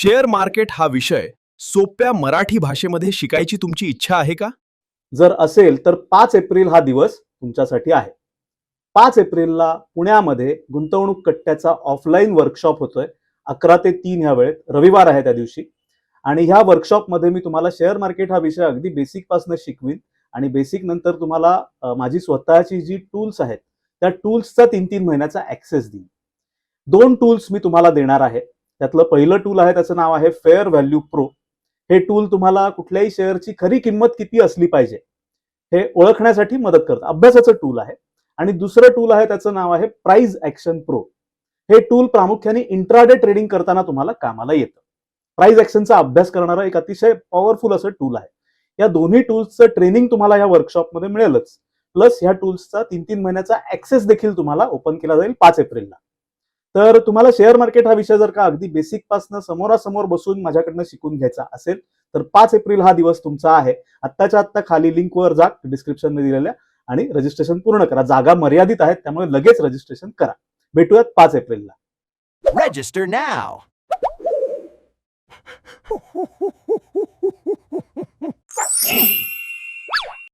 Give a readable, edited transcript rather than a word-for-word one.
Share market हा विषय सोप्या मराठी भाषेमध्ये शिकायची तुमची इच्छा आहे का? जर असेल तर 5 एप्रिल हा दिवस तुमच्यासाठी आहे. 5 एप्रिलला पुण्यामध्ये गुंतवणूक कट्ट्याचा ऑफलाईन वर्कशॉप होतोय. 11 ते 3 ह्या वेळेत रविवार आहे त्या दिवशी. आणि ह्या वर्कशॉपमध्ये मी तुम्हाला शेअर मार्केट हा विषय अगदी बेसिक पासून शिकवीन आणि बेसिक नंतर तुम्हाला माझी स्वतःची जी टूल्स आहेत त्या टूल्सचा 3-3 महिन्याचा ऍक्सेस देईन. 2 टूल्स मी तुम्हाला देणार आहे. त्यातलं पहिलं टूल आहे त्याचं नाव आहे फेअर व्हॅल्यू प्रो. हे टूल तुम्हाला कुठल्याही शेअरची खरी किंमत किती असली पाहिजे हे ओळखण्यासाठी मदत करतं. अभ्यासाचं टूल आहे. आणि दुसरं टूल आहे त्याचं नाव आहे प्राइस ऍक्शन प्रो. हे टूल प्रामुख्याने इंट्राडे ट्रेडिंग करताना तुम्हाला कामाला येतं. प्राइस ऍक्शनचा अभ्यास करणारं एक अतिशय पॉवरफुल असं टूल आहे. या दोन्ही टूल्सचं ट्रेनिंग तुम्हाला या वर्कशॉपमध्ये मिळेलच. प्लस ह्या टूल्सचा 3-3 महिन्याचा ऍक्सेस देखील तुम्हाला ओपन केला जाईल 5 एप्रिलला. तर तुम्हाला शेअर मार्केट हा विषय जर का अगदी बेसिक पासून समोरासमोर बसून माझ्याकडनं शिकून घ्यायचा असेल तर 5 एप्रिल हा दिवस तुमचा आहे. आत्ताच्या आत्ता खाली लिंकवर जा डिस्क्रिप्शन मध्ये दिलेल्या आणि रजिस्ट्रेशन पूर्ण करा. जागा मर्यादित आहेत त्यामुळे लगेच रजिस्ट्रेशन करा. भेटूयात 5 एप्रिलला. Register now.